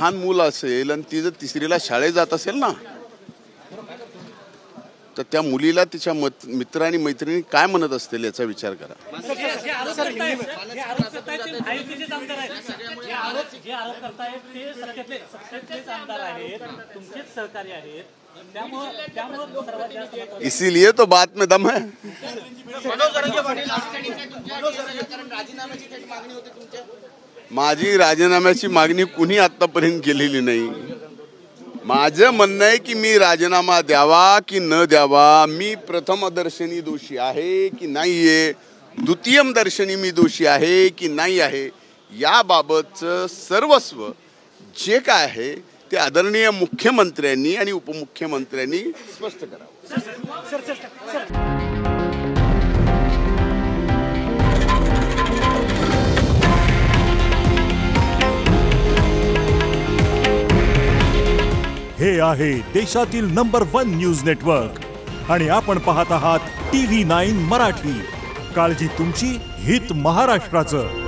लहान मूल असेल आणि ती जर तिसरीला शाळेत जात असेल ना, तर त्या मुलीला तिच्या मित्र आणि मैत्रिणी काय म्हणत असतील याचा विचार करा. इसीलिए तो बात में दम है. माझी राजीनाम्याची मागणी कुणी आतापर्यंत केलेली नाही. माझं म्हणणं आहे की मी राजीनामा द्यावा की न द्यावा, मी प्रथम दर्शनी दोषी आहे की नाही आहे, द्वितीयम दर्शनी मी दोषी आहे की नाही आहे, याबाबतचं सर्वस्व जे काय आहे ते आदरणीय मुख्यमंत्र्यांनी आणि उपमुख्यमंत्र्यांनी स्पष्ट करावं. हे आहे देशातील नंबर 1 न्यूज नेटवर्क आणि आपण पाहत आहात TV9 मराठी. काळजी तुमची, हित महाराष्ट्राचं.